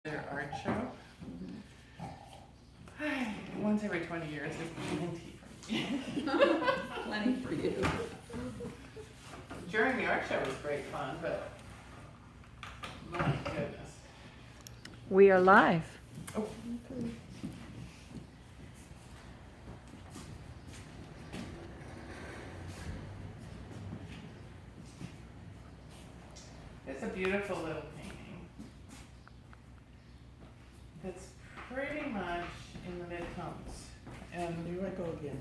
their art show. Once every 20 years is plenty for me. Plenty for you. During the art show was great fun, but my goodness. We are live. Oh. It's a beautiful little painting. It's pretty much in the mid-tones. And Here I go again.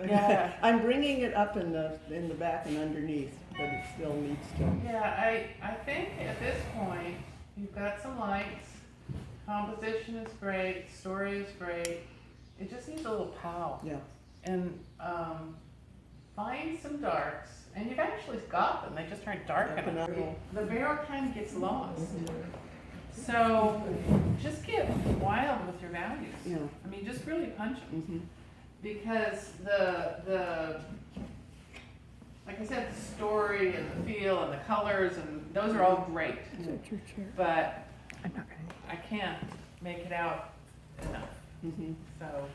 yeah, I'm bringing it up in the back and underneath, but it still needs to. yeah, I think at this point, you've got some lights, composition is great, story is great. It just needs a little pow. Yeah. And find some darks, and you've actually got them, they just aren't dark Yeah, enough. phenomenal. The barrel kind of gets lost. So just get wild with your values. Yeah. I mean, just really punch them. Mm-hmm. Because the like I said, the story and the feel and the colors and those are all great. Is that your chair? But I'm not gonna. I can't make it out enough. Mm-hmm. So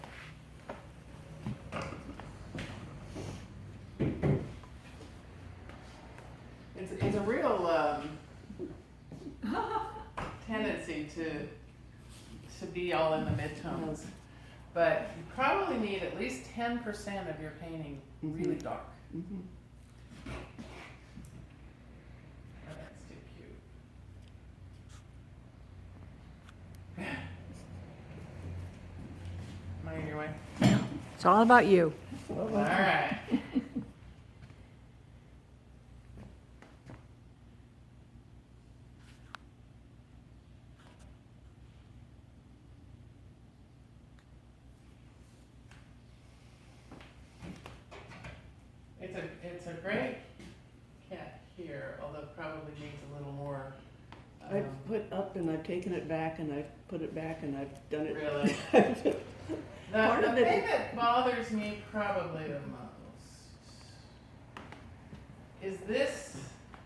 it's a real tendency to be all in the midtones. But you probably need at least 10% of your painting really dark. Mm-hmm. Oh, that's too cute. Am I in your way? It's all about you. All right. It's a great cat here, although probably needs a little more. I've put up and I've taken it back and I've put it back and I've done it. Really? Part The of it thing is- that bothers me probably the most is this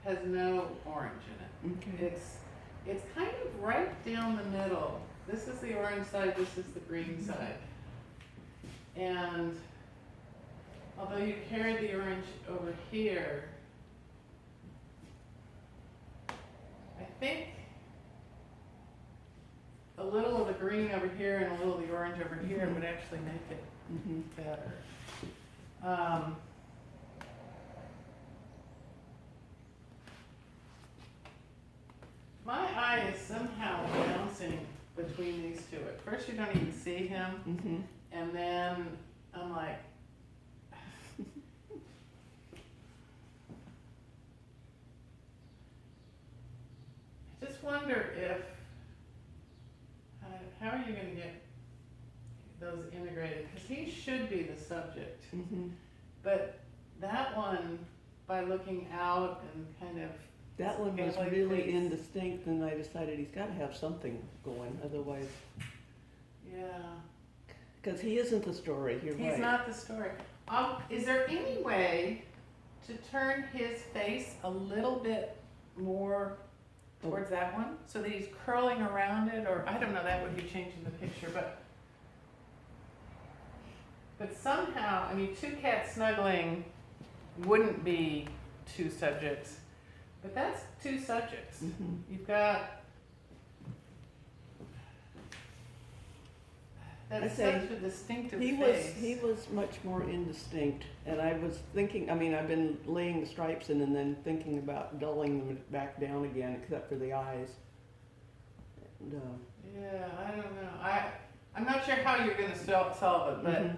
has no orange in it. Okay. It's kind of right down the middle. This is the orange side, this is the green side. And although you carried the orange over here, I think a little of the green over here and a little of the orange over here would actually make it Mm-hmm. better. My eye is somehow bouncing between these two. At first you don't even see him, Mm-hmm. and then I'm like, I just wonder if, how are you going to get those integrated? Because he should be the subject, Mm-hmm. but that one, by looking out and kind of, That one was Like really face. indistinct, and I decided he's got to have something going, otherwise, yeah, because he isn't the story. You're right. he's not the story. Is there any way to turn his face a little bit more towards that one, so that he's curling around it, or I don't know, that would be changing the picture, but somehow, I mean, two cats snuggling wouldn't be two subjects, but that's two subjects. Mm-hmm. You've got, that's I say, such a distinctive He face. was much more indistinct, and I was thinking, I mean, I've been laying the stripes in and then thinking about dulling them back down again, except for the eyes. And, Yeah, I don't know. I'm not sure how you're going to solve it, but Mhm.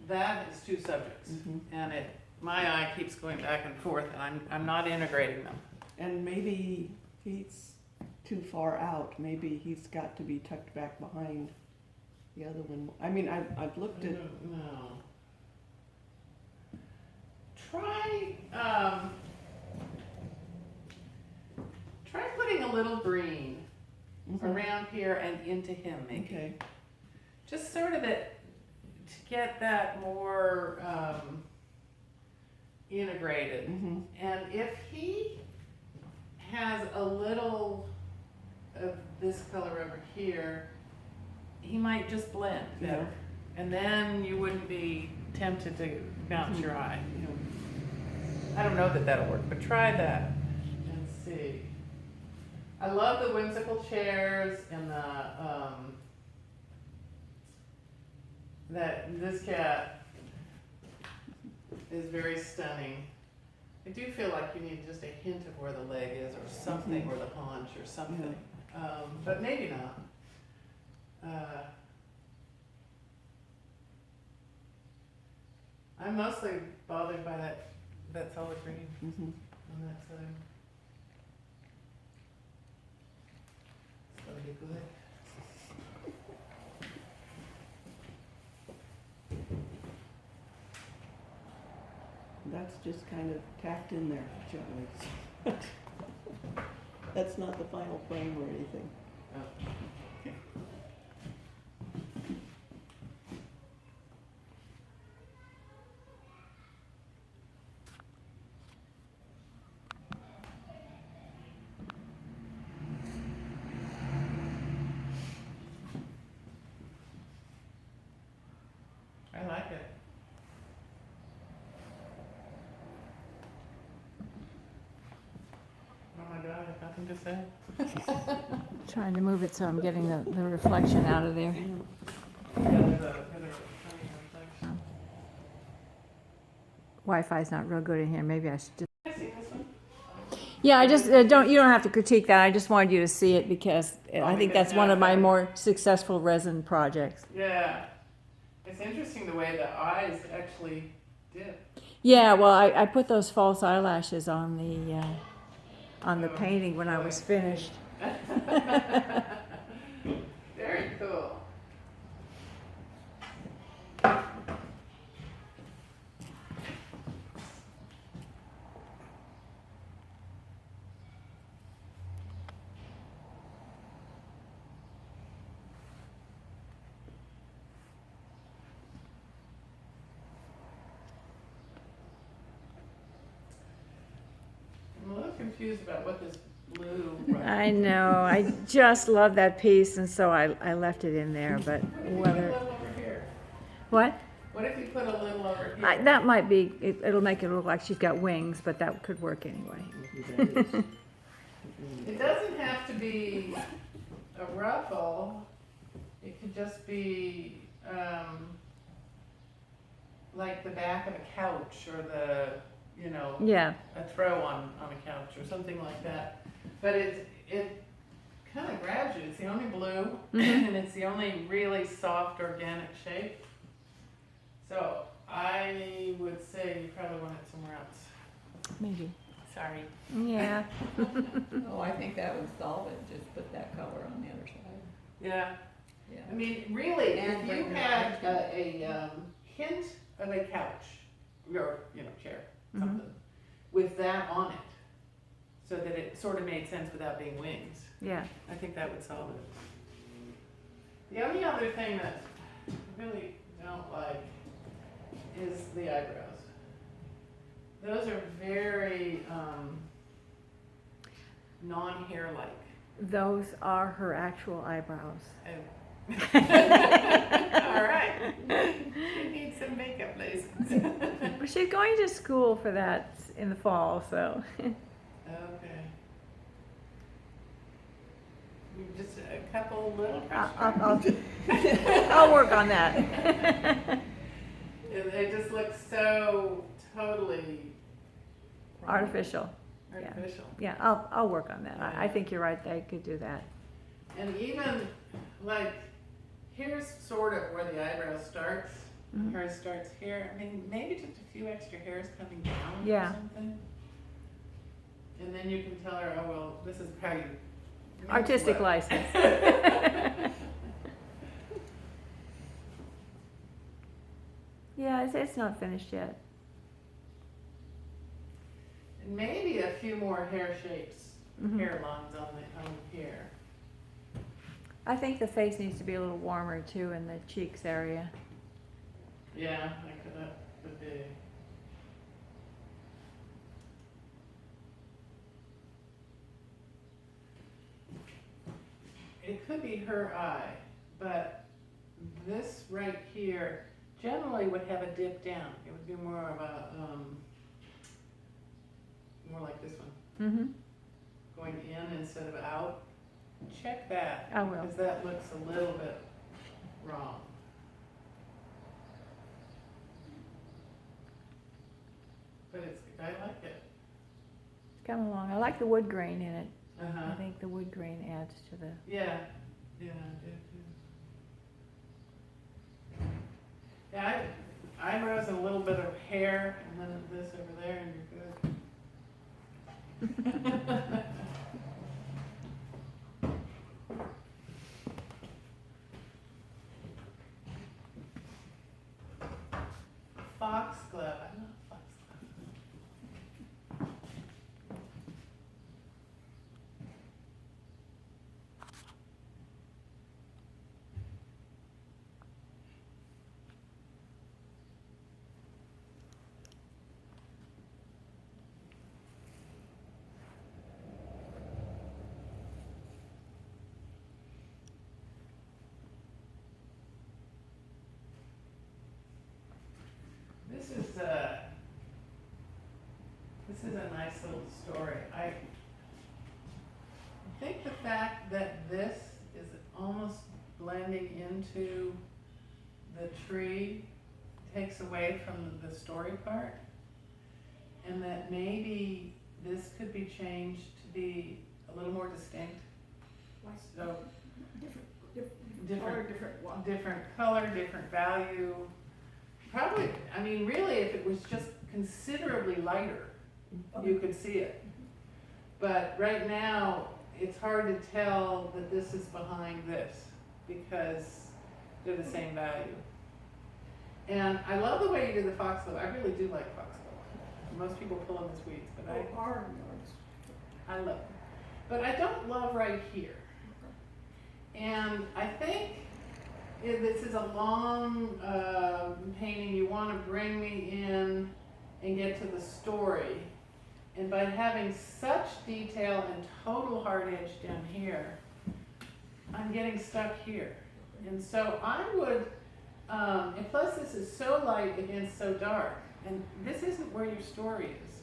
that is two subjects, Mhm. and my eye keeps going back and forth, and I'm not integrating them. And maybe he's too far out. Maybe he's got to be tucked back behind the other one. I mean, I've looked at. No. Try try putting a little green Mhm. around here and into him, maybe. Okay. Just sort of it to get that more integrated. Mm-hmm. And if he has a little of this color over here, he might just blend better. Yeah. And then you wouldn't be tempted to bounce your eye. You know, I don't know that that'll work, but try that and see. I love the whimsical chairs and this cat is very stunning. I do feel like you need just a hint of where the leg is or something, or the haunch or something, but maybe not. I'm mostly bothered by that solid green mhm. on that side. It's gonna be good. That's just kind of tacked in there gently. That's not the final frame or anything. Oh. I like it. Oh my God, I have nothing to say. Trying to move it so I'm getting the reflection out of there. Yeah, there's a funny reflection. Wi-Fi's not real good in here. Maybe I should just. Can I see this one? Yeah, I just you don't have to critique that. I just wanted you to see it because I think because that's one of my now- more successful resin projects. Yeah. It's interesting the way the eyes actually dip. Yeah, well, I put those false eyelashes on the Oh, painting when I boy. was finished. Very cool. I'm a little confused about what this blue. I know. I just love that piece, and so I left it in there. But What if you put a whether little over here? what What if you put a little over here? that might be, it'll make it look like she's got wings, but that could work anyway. Maybe that is. It doesn't have to be a ruffle. It could just be like the back of a couch or Yeah. a throw on a couch or something like that. But it kind of grabs you. It's the only blue and it's the only really soft organic shape. So I would say you probably want it somewhere else. Maybe. Sorry. Yeah. Oh, I think that would solve it, just put that color on the other side. Yeah. Yeah. I mean, really, And if you bring the had light a hint of a couch, or, chair, Mhm. something, with that on it, so that it sort of made sense without being wings, Yeah. I think that would solve it. The only other thing that I really don't like is the eyebrows. Those are very non-hair-like. Those are her actual eyebrows. All right. She needs some makeup lessons. Well, she's going to school for that in the fall, so. Okay. Just a couple little I'll brush. I'll work on that. It just looks so totally Artificial. artificial. Yeah, I'll work on that. I think you're right. They could do that. And even like here's sort of where the eyebrow starts. Mhm. Hers starts here. I mean, maybe just a few extra hairs coming down Yeah. or something. And then you can tell her, oh well, this is how you Artistic what? license. Yeah, it's not finished yet. And maybe a few more hair shapes, Mhm. hair lines on here. I think the face needs to be a little warmer too in the cheeks area. Yeah, that could be. it could be her eye, but this right here generally would have a dip down. It would be more of a, more like this one, Mm-hmm. going in instead of out. Check that. I will. Because that looks a little bit wrong. But I like it. It's coming along. I like the wood grain in it. I Uh-huh. think the wood grain adds to the. Yeah, yeah, I did too. Yeah, eyebrows and a little bit of hair, and then this over there, and you're good. Foxglove, I love foxglove. This is a nice little story. I think the fact that this is almost blending into the tree takes away from the story part, and that maybe this could be changed to be a little more distinct. So different color, different value. Probably, I mean, really, if it was just considerably lighter, you could see it. But right now, it's hard to tell that this is behind this because they're the same value. And I love the way you do the foxglove. I really do like foxglove. Most people pull them as weeds, but I love them. But I don't love right here. And I think if this is a long painting, you want to bring me in and get to the story. And by having such detail and total hard edge down here, I'm getting stuck here. And so I would, and plus this is so light against so dark, and this isn't where your story is.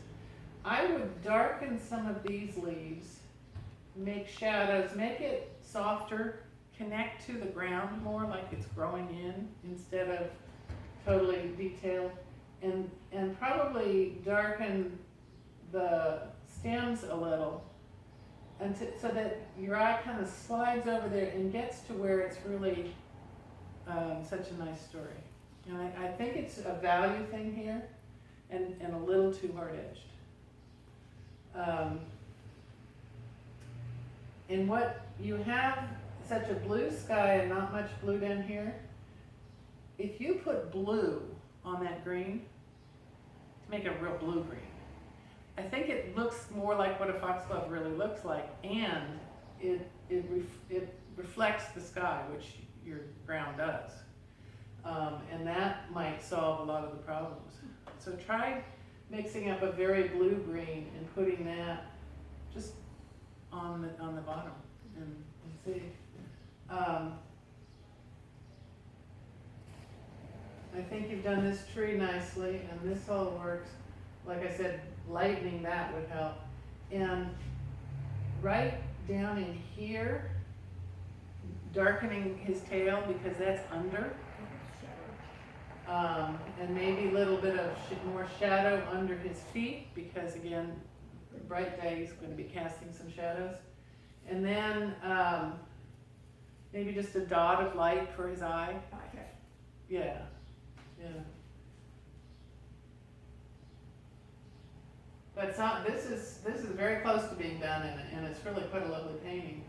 I would darken some of these leaves, make shadows, make it softer, connect to the ground more like it's growing in instead of totally detailed, and probably darken the stems a little so that your eye kind of slides over there and gets to where it's really such a nice story. And I think it's a value thing here and a little too hard-edged. And what you have such a blue sky and not much blue down here, if you put blue on that green, to make a real blue green, I think it looks more like what a foxglove really looks like, and it reflects the sky, which your ground does. And that might solve a lot of the problems. So try mixing up a very blue-green and putting that just on the bottom and see. I think you've done this tree nicely, and this all works. Like I said, lightening that would help. And right down in here, darkening his tail because that's under. And maybe a little bit of more shadow under his feet because, again, bright day is going to be casting some shadows. And then maybe just a dot of light for his eye. Okay. Yeah, yeah. But it's not, this is very close to being done, and it's really quite a lovely painting.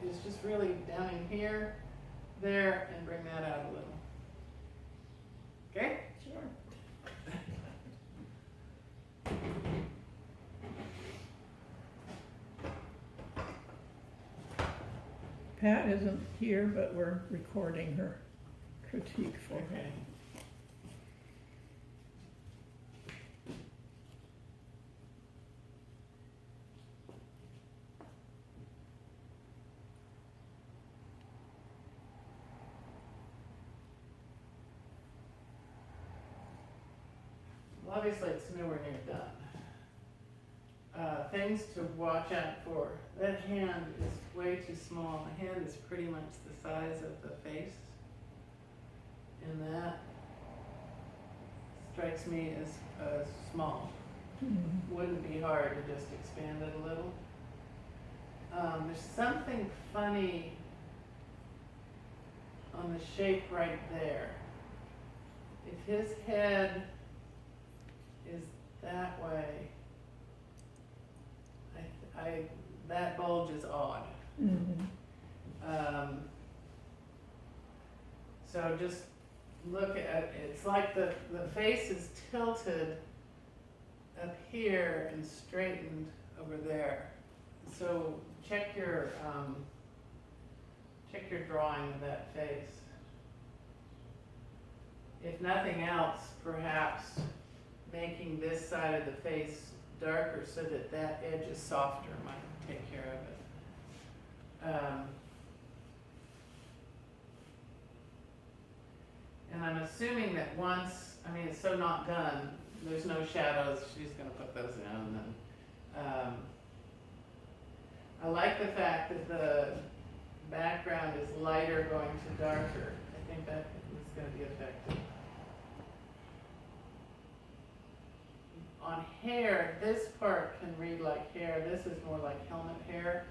It's just really down in here, there, and bring that out a little. Okay? Sure. Pat isn't here, but we're recording her critique for her. Okay. obviously it's nowhere near done. Things to watch out for. That hand is way too small. My hand is pretty much the size of the face. And that strikes me as small. Wouldn't be hard to just expand it a little. There's something funny on the shape right there. If his head is that way, that bulge is odd. So just look at it. It's like the face is tilted up here and straightened over there. So check your drawing of that face. If nothing else, perhaps making this side of the face darker so that that edge is softer might take care of it. And I'm assuming that once, I mean, it's so not done, there's no shadows, she's gonna put those in. And, I like the fact that the background is lighter going to darker. I think that is gonna be effective. On hair, this part can read like hair, this is more like helmet hair,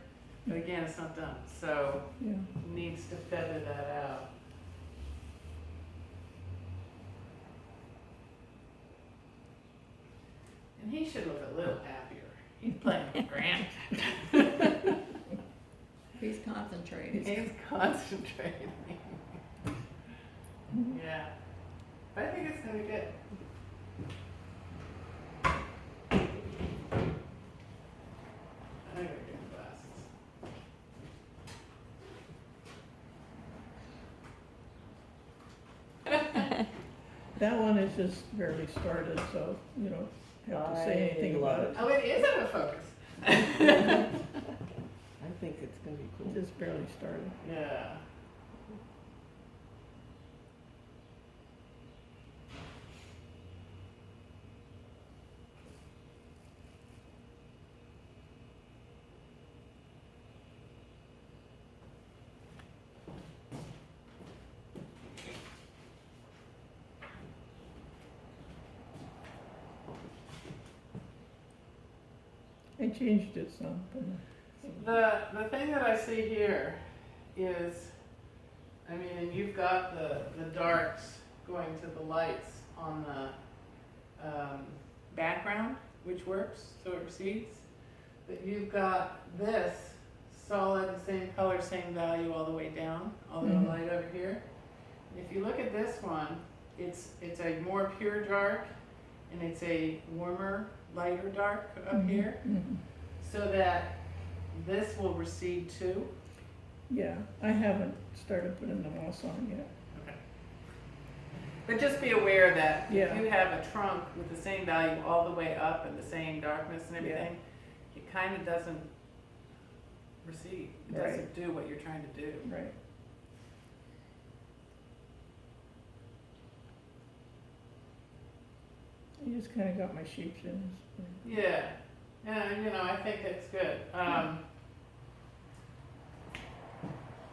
but again, it's not done, so Yeah. needs to feather that out. And he should look a little happier. He's playing with Grant. He's concentrated. He's concentrating. Yeah. But I think it's gonna be good. I gotta get glasses. That one is just barely started, so you don't have to say anything about it. Oh, it is out of focus. I think it's gonna be cool. Just barely started. Yeah. I changed it some. The thing that I see here is, I mean, and you've got the darks going to the lights on the background, which works, so it recedes. But you've got this solid, same color, same value all the way down, all the light over here. If you look at this one, it's a more pure dark, and it's a warmer, lighter dark up here, so that this will recede too. Yeah, I haven't started putting the moss on yet. Okay. But just be aware that Yeah. if you have a trunk with the same value all the way up and the same darkness and everything, it kind of doesn't recede. It Right. doesn't do what you're trying to do. Right. I just kind of got my shapes in. Yeah. Yeah, you know, I think it's good.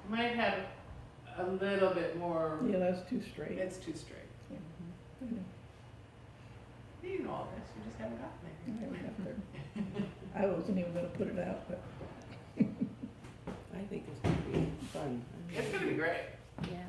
Might have a little bit more, Yeah, that's too straight. it's too straight. Yeah. You know all this, you just haven't gotten I there. would have to- I wasn't even gonna put it out, but I think it's gonna be fun. It's gonna be great. Yeah.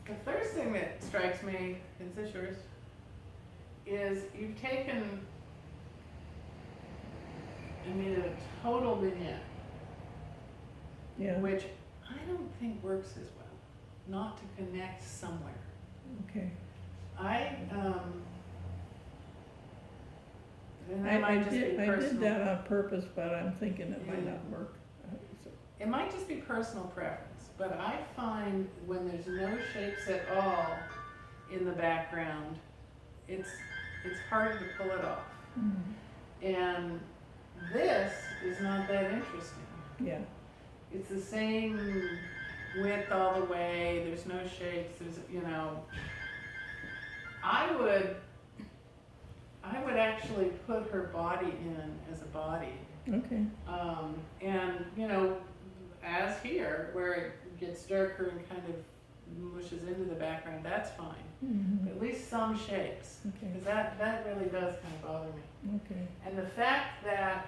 The first thing that strikes me, is this yours? Is you've taken, I mean, a total vignette, yeah, which I don't think works as well, not to connect somewhere. okay. I And that might just be I did personal. that on purpose, but I'm thinking it might not work. So- It might just be personal preference, but I find when there's no shapes at all in the background, it's harder to pull it off. And this is not that interesting. Yeah, It's the same width all the way, there's no shapes, there's, you know. I would actually put her body in as a body. okay, And, you know, as here, where it gets darker and kind of mushes into the background, that's fine. At least some shapes, okay, because that really does kind of bother me. okay, And the fact that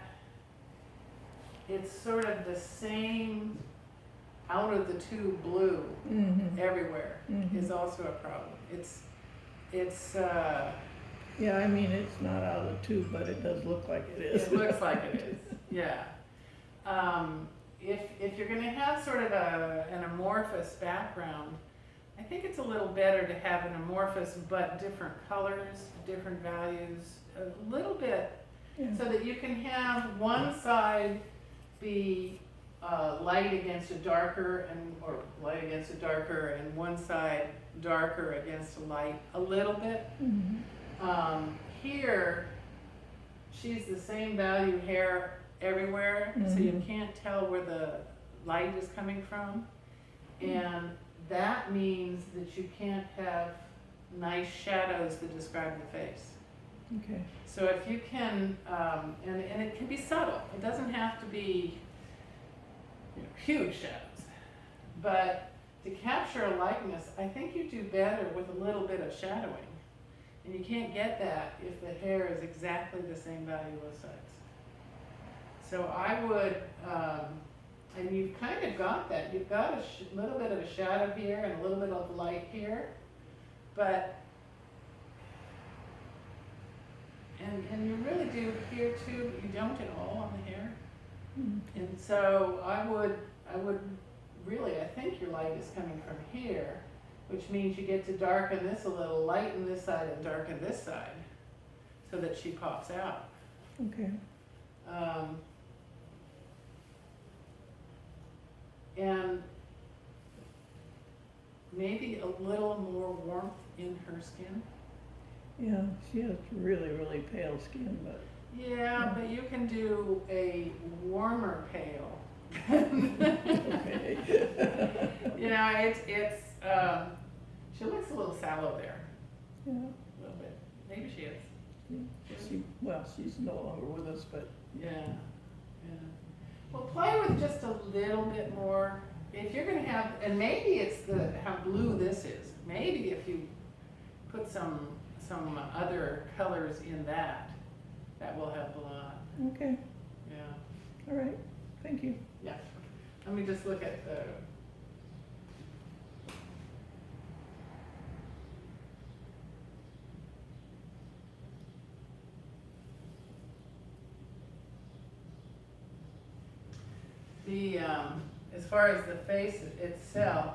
it's sort of the same out of the tube blue everywhere is also a problem. Yeah, I mean, it's not out of the tube, but it does look like it is. It looks like it is, yeah. If you're gonna have sort of an amorphous background, I think it's a little better to have an amorphous but different colors, different values, a little bit, Yeah. so that you can have one side be light against a darker or light against a darker, and one side darker against a light a little bit. Here, she's the same value hair everywhere, so you can't tell where the light is coming from. And that means that you can't have nice shadows that describe the face. Okay, So if you can, and it can be subtle, it doesn't have to be, you know, huge shadows. But to capture a likeness, I think you do better with a little bit of shadowing. And you can't get that if the hair is exactly the same value both sides. So I would, and you've kind of got that. You've got a little bit of a shadow here and a little bit of light here, but, and you really do here too, but you don't at all on the hair. And so I would really, I think your light is coming from here, which means you get to darken this a little, lighten this side and darken this side, so that she pops out. okay, And maybe a little more warmth in her skin. yeah, she has really, really pale skin, but, Yeah, but you can do a warmer pale. okay. You know, it's she looks a little sallow there, Yeah, a little bit. Maybe she is. she's no longer with us, but, Yeah, yeah. Well, play with just a little bit more. If you're gonna have, and maybe it's how blue this is. Maybe if you put some other colors in that will help a lot. okay, Yeah, all right, thank you. yeah. Let me just look at the. As far as the face itself,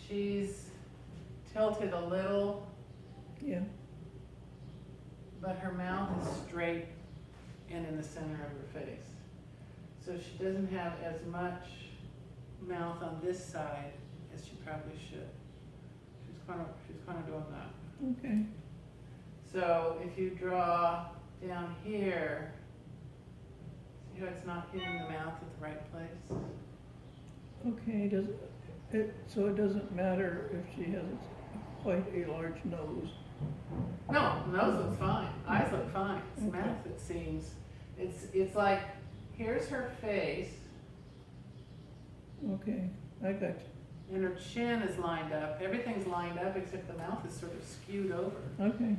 she's tilted a little, Yeah, but her mouth is straight and in the center of her face. So she doesn't have as much mouth on this side as she probably should. She's kind of doing that. okay, So if you draw down here, see how it's not hitting the mouth at the right place? okay, so it doesn't matter if she has quite a large nose? No, nose looks fine, eyes look fine, it's Okay. mouth it seems. It's like, here's her face, Okay, I got you, and her chin is lined up, everything's lined up except the mouth is sort of skewed over. okay,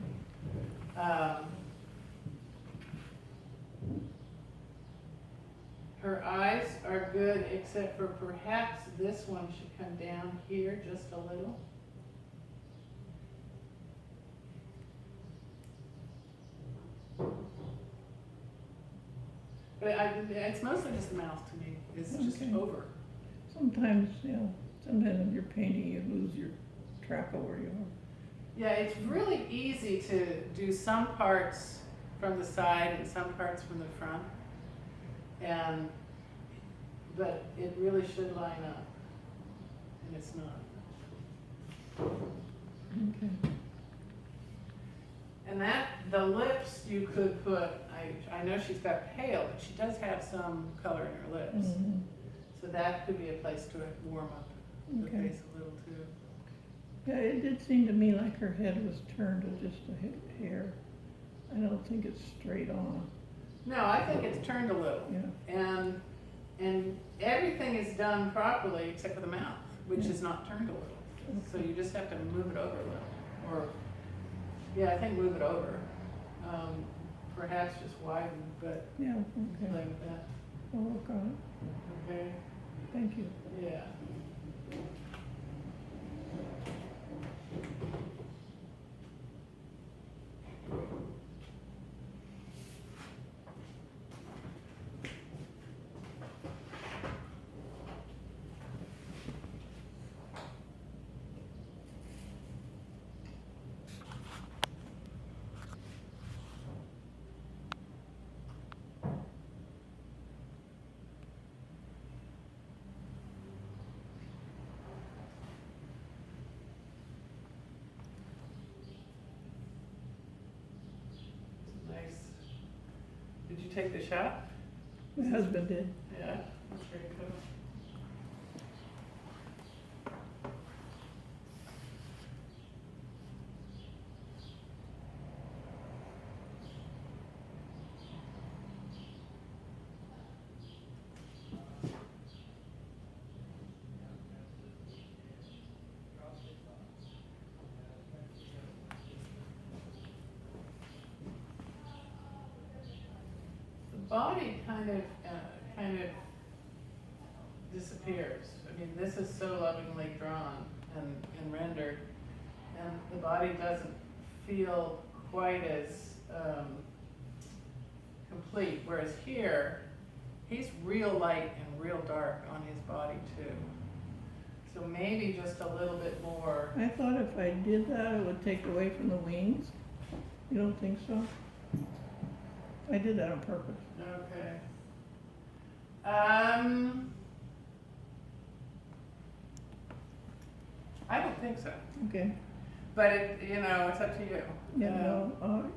Her eyes are good, except for perhaps this one should come down here just a little. But it's mostly just the mouth to me, it's just Okay. over. sometimes when you're painting, you lose your track of where you are. Yeah, it's really easy to do some parts from the side and some parts from the front. But it really should line up, and it's not. Okay. And the lips you could put, I know she's got pale, but she does have some color in her lips. Mhm. So that could be a place to warm up the Okay. face a little too. Yeah, it did seem to me like her head was turned to just a hair. I don't think it's straight on, No, I think it's turned a little. yeah. And everything is done properly except for the mouth, which is not turned a little. So you just have to move it over a little. Or, yeah, I think move it over. Perhaps just widen, but Yeah, play okay. with that. I'll work on Okay? it. Thank you. Yeah. Nice. Did you take the shot? My husband did. Yeah, that's very cool. The body kind of disappears. I mean, this is so lovingly drawn and rendered, and the body doesn't feel quite as complete. Whereas here, he's real light and real dark on his body too. So maybe just a little bit more. I thought if I did that, it would take away from the wings. You don't think so? I did that on purpose. Okay. I don't think so. Okay. But it's up to you. Yeah, no,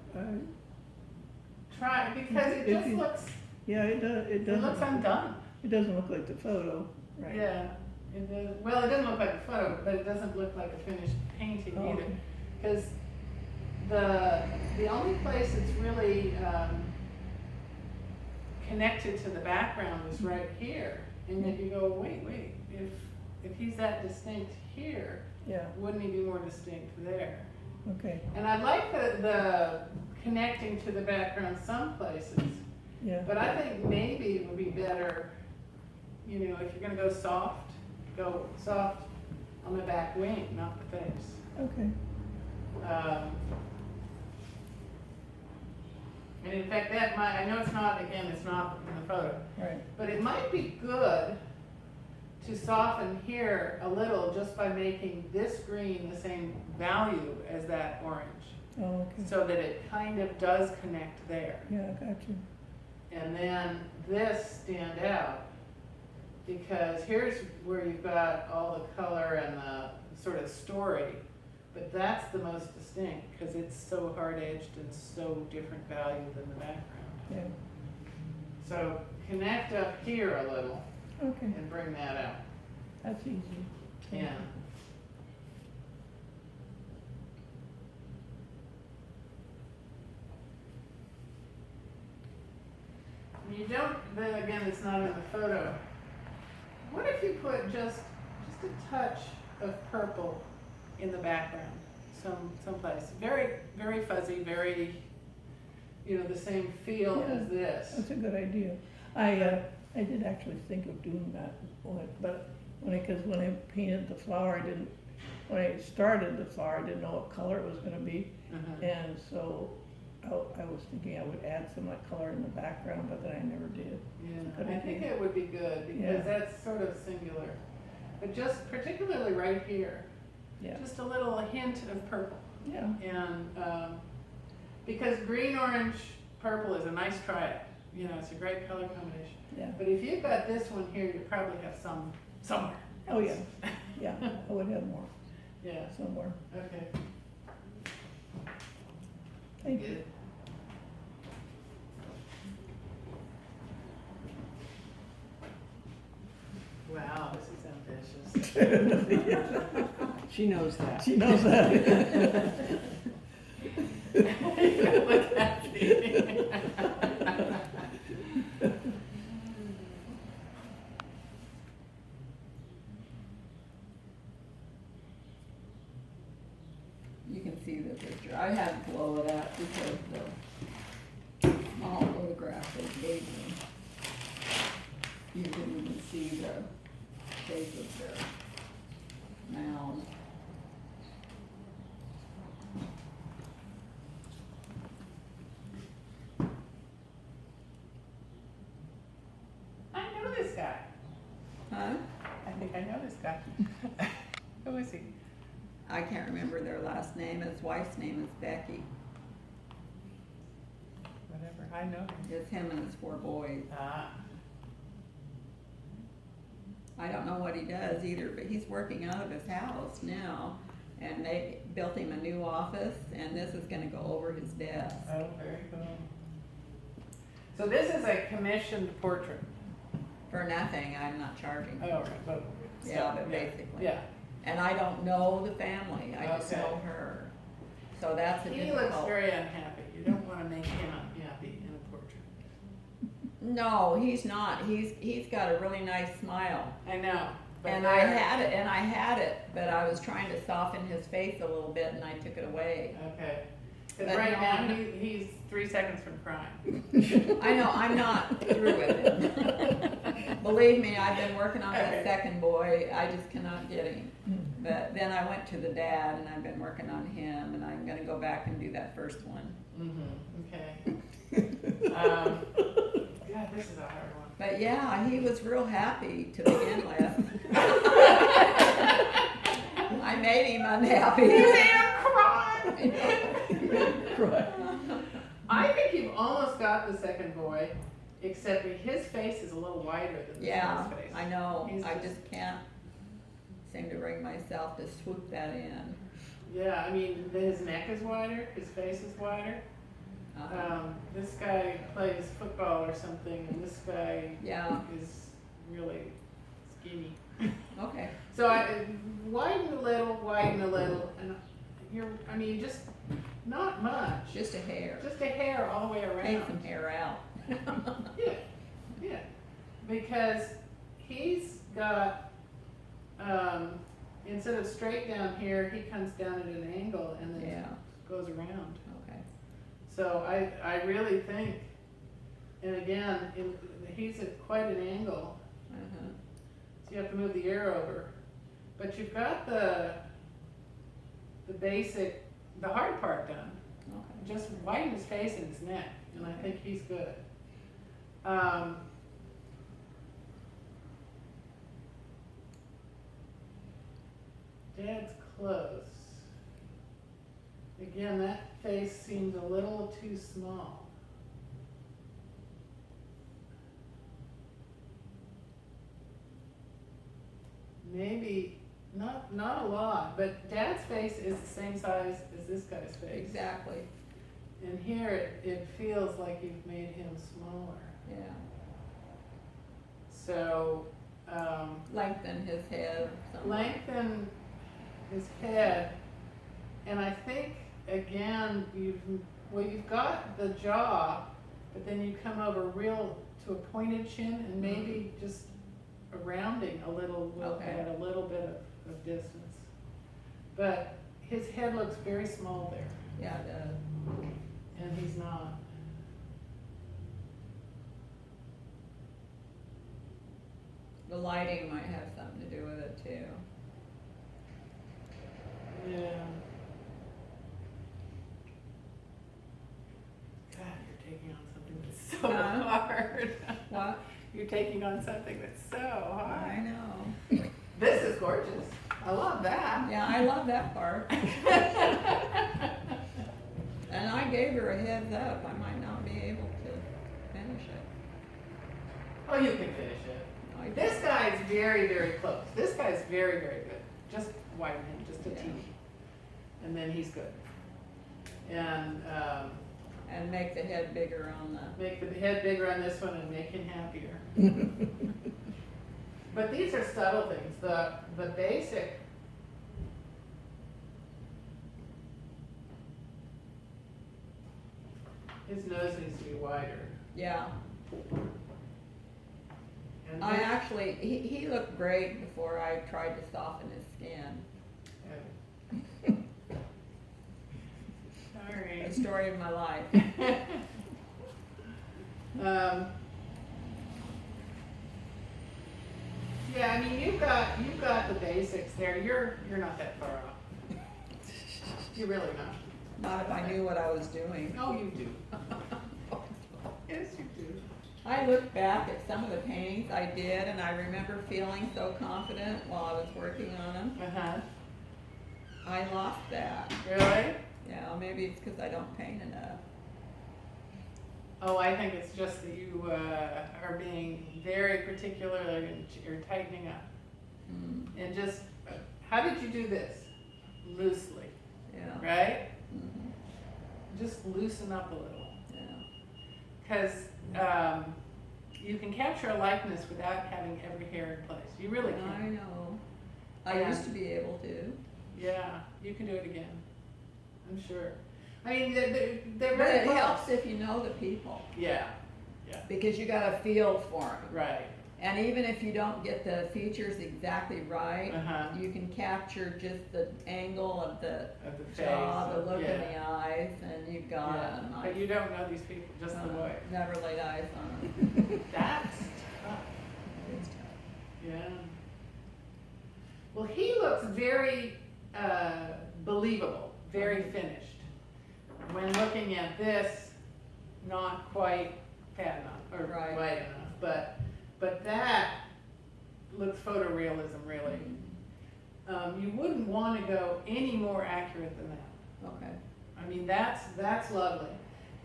Try, because it If just you- looks, yeah, it does, it it doesn't. looks undone. It doesn't look like the photo, right? Yeah, it does. Well, it doesn't look like a photo, but it doesn't look like a finished painting Oh, either. okay. Because the only place it's really connected to the background is right here. And yet you go, wait, if he's that distinct here, Yeah, wouldn't he be more distinct there? okay, And I like the connecting to the background some places, yeah. but I think maybe it would be better, if you're gonna go soft on the back wing, not the face. Okay, And in fact, I know it's not in the photo, right, but it might be good to soften here a little just by making this green the same value as that orange, oh, okay, so that it kind of does connect there. yeah, I got you, And then this stand out, because here's where you've got all the color and the sort of story, but that's the most distinct, because it's so hard-edged and so different value than the background. yeah, So connect up here a little okay, and bring that out. that's easy. Thank Yeah. You don't, then again, it's not in the photo. What if you put just a touch of purple in the background, someplace? Very, very fuzzy, very, the same feel Yeah. as this. That's a good idea. I did actually think of doing that, but because when I painted the flower, when I started the flower, I didn't know what color it was gonna be. Uh-huh. And so I was thinking I would add some like color in the background, but then I never did. Yeah, Good I think idea. it would be good, because Yeah. that's sort of singular. But just particularly right here, Yeah, just a little hint of purple, Yeah, And, because green, orange, purple is a nice try-it, you know, it's a great color combination. yeah. But if you've got this one here, you probably have some, somewhere. Oh, yeah. Yeah, I would have more Yeah, somewhere. okay. Thank you. Good. Wow, this is ambitious. She knows that. She knows that. Look at me. You can see the picture. I had to blow it up because the small photograph they gave me, you can even see the shape of their mound. I know this guy. Huh? I think I know this guy. Who is he? I can't remember their last name. His wife's name is Becky. Whatever, I know him. It's him and his 4 boys. Ah, I don't know what he does either, but he's working out of his house now. And they built him a new office, and this is gonna go over his desk. oh, very cool. So this is a commissioned portrait. For nothing, I'm not charging. Oh, right, but. Yeah, but basically. Yeah, And I don't know the family, I just Okay. know her. So that's a he difficult. looks very unhappy. You don't wanna make him unhappy in a portrait. No, he's not. He's got a really nice smile. I know. but And I had it, but I was trying to soften his face a little bit and I took it away. Okay, cause But right no, now, I'm not- he's 3 seconds from crying. I know, I'm not through with him. Believe me, I've been working on that Okay. second boy, I just cannot get him. But then I went to the dad and I've been working on him and I'm gonna go back and do that first one. Okay. God, this is a hard one. But yeah, he was real happy to begin with. I made him unhappy. You made him cry. Right. I think you've almost got the second boy, except his face is a little wider than this Yeah, guy's face. I know. He's I just- just can't seem to bring myself to swoop that in. Yeah, I mean, his neck is wider, his face is wider. This guy plays football or something, and this guy Yeah, is really skinny. okay. So I widen a little, and just not much. Just a hair. Just a hair all the way Take some around. hair out. Yeah, yeah, because he's got, instead of straight down here, he comes down at an angle and then Yeah, goes around. okay. So I really think, and again, he's at quite an angle, Uh-huh. so you have to move the ear over. But you've got the basic, the hard part done. Okay. Just widen his face and his neck, and I think he's good. Dad's close. Again, that face seems a little too small. Maybe, not a lot, but Dad's face is the same size as this guy's face. Exactly, And here it feels like you've made him smaller. yeah. So, Lengthen his head. some- lengthen his head, and I think, again, you've got the jaw, but then you come over real to a pointed chin, and maybe just a rounding a little will Okay. add a little bit of distance. But his head looks very small there, Yeah, it does. and he's not. The lighting might have something to do with it too. Yeah. God, you're taking on something that's so Huh? hard. What? You're taking on something that's so I hard. know. This is gorgeous. I love that. Yeah, I love that part. And I gave her a heads up, I might not be able to finish it. Oh, you can finish it. I This guy's very, very close. This guy's very, very good. Just widen him, just a Yeah. teeny. And then he's good. And make the head bigger on the, make the head bigger on this one and make him happier. But these are subtle things. The basic. His nose needs to be wider. yeah. And I this- actually, he looked great before I tried to soften his skin. Sorry. The story of my life. Yeah, I mean, you've got the basics there. You're not that far off. You're really not. Not if I knew what I was doing. Oh, you do. Yes, you do. I look back at some of the paintings I did and I remember feeling so confident while I was working on them. Uh-huh. I lost that. Really? Yeah, maybe it's because I don't paint enough. Oh, I think it's just that you are being very particular and you're tightening up. Mm, And just, how did you do this? Loosely, yeah. right? Mhm, Just loosen up a little. yeah. Because you can capture a likeness without having every hair in place. You really I can. know. I Yeah. used to be able to. Yeah, you can do it again. I'm sure. I mean, they're But very it close. helps if you know the people, Yeah, because you got a feel for them. right. And even if you don't get the features exactly right, Uh-huh. you can capture just the angle of the Of the jaw, face, the look in yeah. the eyes, and you've got Yeah, a nice. but you don't know these people, just the way. Never laid eyes on them. That's tough. Yeah. Well, he looks very believable, very finished. When looking at this, not quite fat enough or Right. white enough, but that looks photorealism really. You wouldn't want to go any more accurate than that. Okay. I mean, that's lovely,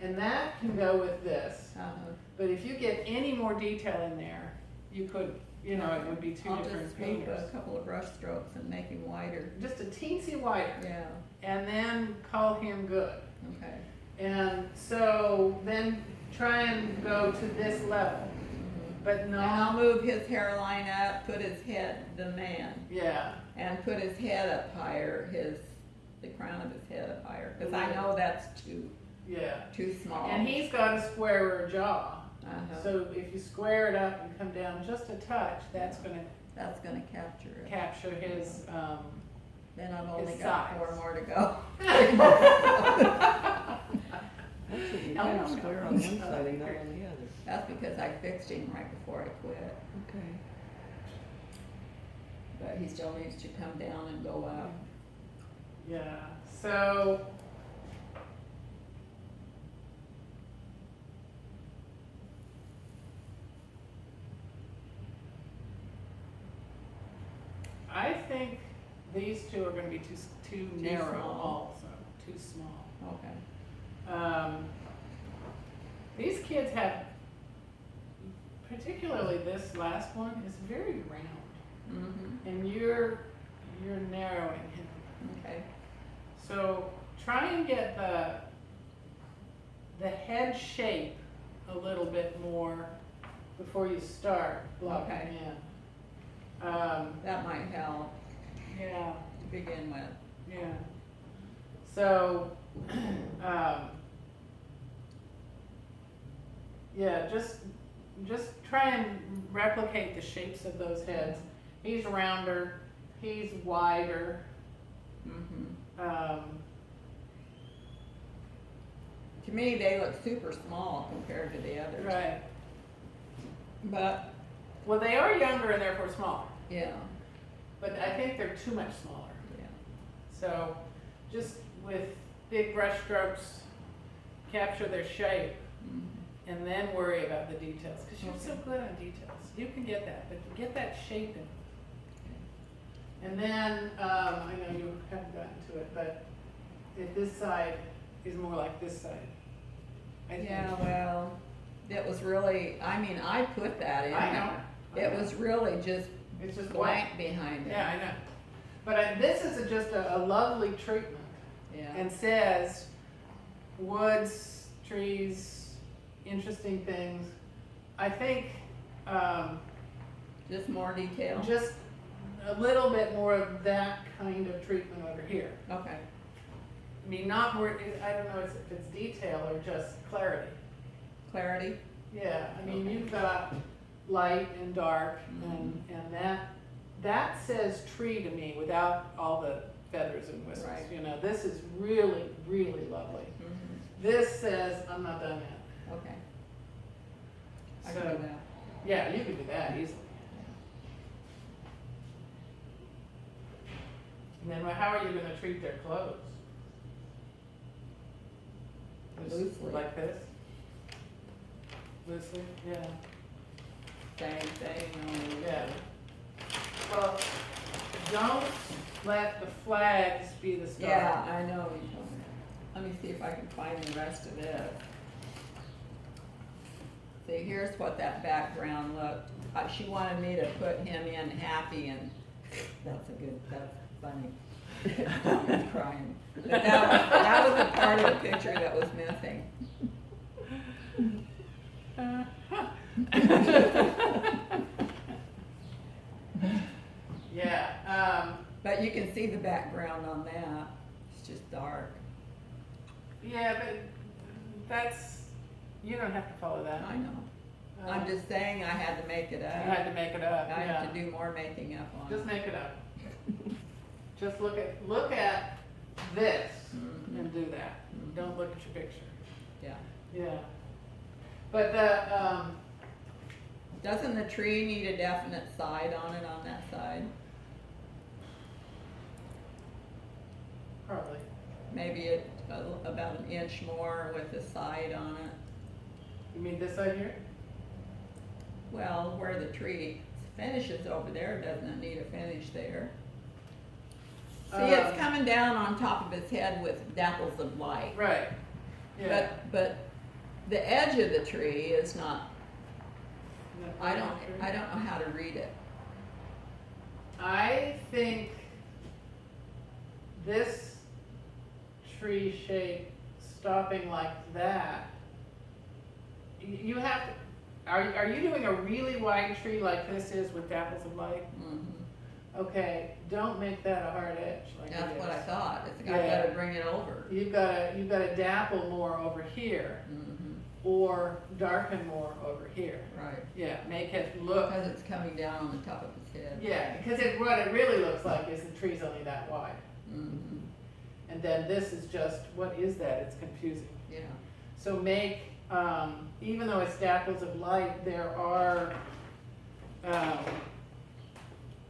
and that can go with this. Uh-huh. But if you get any more detail in there, you could, it would be two I'll different just move painters. a couple of brush strokes and make him wider. Just a teensy wider, Yeah, and then call him good. okay. And so then try and go to this level, but And I'll not, move his hairline up, put his head, the man, yeah, and put his head up higher, the crown of his head up higher, because I know that's too yeah. small. And he's got a squarer jaw, Uh-huh. so if you square it up and come down just a touch, that's gonna That's gonna capture it. capture his, Then I've only his got size. 4 more to go. Actually, you Oh, have no. square on one side and not on the other. That's because I fixed him right before I quit, Okay. but he still needs to come down and go up. yeah, so. I think these two are gonna be too narrow small. also, too small. Okay. These kids have, particularly this last one, is very round, Mm-hmm, and you're narrowing him. okay. So try and get the head shape a little bit more before you start blocking Okay. in. That might help Yeah, to begin with. yeah. So, yeah, just try and replicate the shapes of those heads. He's rounder, he's wider. Mm-hmm. To me, they look super small compared to the others. Right. But, Well, they are younger and therefore smaller, yeah, but I think they're too much smaller. yeah. So just with big brush strokes, capture their shape Mhm. and then worry about the details, because you're so Okay. good on details. You can get that, but get that shape in. And then, I know you haven't gotten to it, but if this side is more like this side, I think. Yeah, well, it was really, I mean, I put that in I know. there. It was really just It's just blank behind it. Yeah, I know. But this is just a lovely treatment Yeah. and says woods, trees, interesting things. I think Just more detail? just a little bit more of that kind of treatment over here. Okay. I mean, not more, I don't know if it's detail or just clarity. Clarity? Yeah, I mean, Okay. you've got light and dark and that says tree to me without all the feathers and whistles. Right. You know, this is really, really lovely. Mm-hmm. This says, I'm not done yet. Okay. I So, can do that. yeah, you could do that easily. And then how are you gonna treat their clothes? Just Loosely. like this? Loosely, yeah. Same thing. Yeah. Well, don't let the flags be the star. Yeah, I know you told me. Let me see if I can find the rest of it. See, here's what that background looked. She wanted me to put him in happy, and that's funny. I'm crying. But that was a part of the picture that was missing. Yeah, But you can see the background on that. It's just dark. yeah, but that's, you don't have to follow that. I know. I'm just saying I had to make it You up. had to make it up, I yeah. have to do more making up on Just it. make it up. Just look at this Mhm. and do that. Mhm. Don't look at your picture. Yeah. Yeah. But the, Doesn't the tree need a definite side on it on that side? probably, Maybe about an inch more with the side on it. you mean this side here? Well, where the tree finishes over there, doesn't it need a finish there? See, it's coming down on top of his head with dapples of light. Right, yeah. But the edge of the tree is not, I don't know how to read it. I think this tree shape stopping like that, you have to, are you doing a really wide tree like this is with dapples of light? Mhm. Okay, don't make that a hard edge like it is. That's what I thought. I Yeah. gotta bring it over. You've gotta dapple more over here Mhm. or darken more over here. Right. Yeah, make it look, Because it's coming down on the top of his head. yeah, because what it really looks like is the tree's only that wide. Mhm. And then this is just, what is that? It's confusing. Yeah. So make, even though it's dapples of light, there are,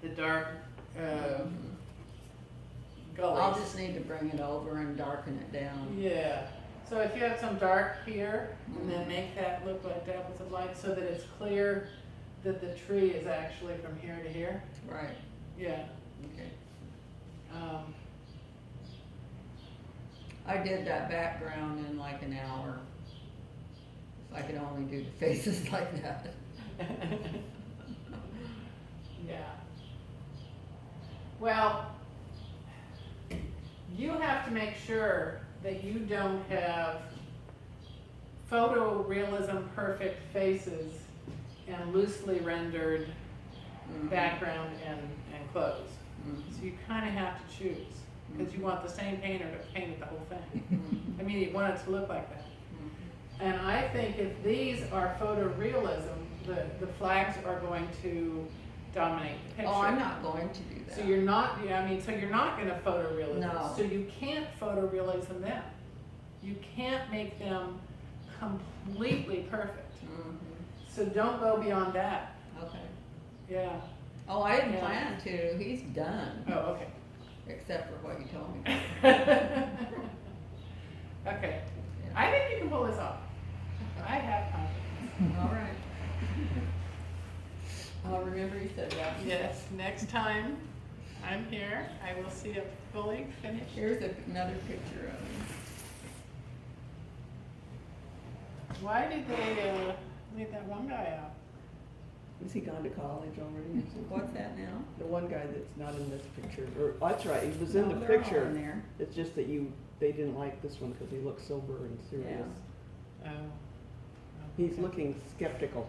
the dark, Mhm. gullies. I'll just need to bring it over and darken it down. Yeah, so if you have some dark here, and then make that look like dapples of light so that it's clear that the tree is actually from here to here. Right. Yeah. Okay. I did that background in like an hour. If I could only do the faces like that. Yeah. Well, you have to make sure that you don't have photorealism perfect faces and loosely rendered Mhm. background and clothes. Mhm. So you kind of have to choose, because you want the same painter to paint the whole thing. Mhm. I mean, you want it to look like that. Mhm. And I think if these are photorealism, the flags are going to dominate the picture. Oh, I'm not going to do that. So you're not, yeah, I mean, so you're not gonna photorealism. No. So you can't photorealism them. You can't make them completely perfect. Mhm. So don't go beyond that. Okay. Yeah. Oh, I didn't Yeah. plan to. He's done, Oh, okay. except for what you told me. Okay. I think you can pull this off. I have confidence. All right. I'll remember you said that. Yes, next time, I I'm here. I will see it fully finished. Here's another picture of him. Why did they leave that one guy out? Is he gone to college already or something? What's that now? The one guy that's not in this picture, or, that's right, he was in No, the they're all picture. in there. It's just that they didn't like this one because he looked sober and serious. Oh. He's looking skeptical.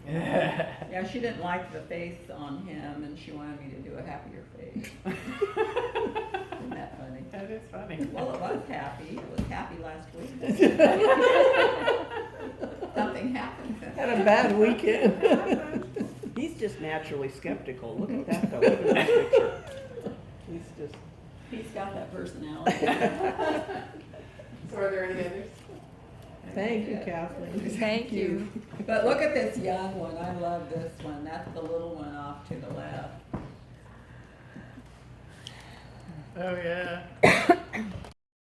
Yeah, she didn't like the face on him, and she wanted me to do a happier face. Isn't that funny? That is funny. Well, it was happy. It was happy last week. Something happened. Had a bad weekend. He's just naturally skeptical. Look at that though, look at that picture. He's just, He's got that personality. So are there any others? Thank you, Kathleen. Thank you. But look at this young one. I love this one. That's the little one off to the left. Oh, yeah.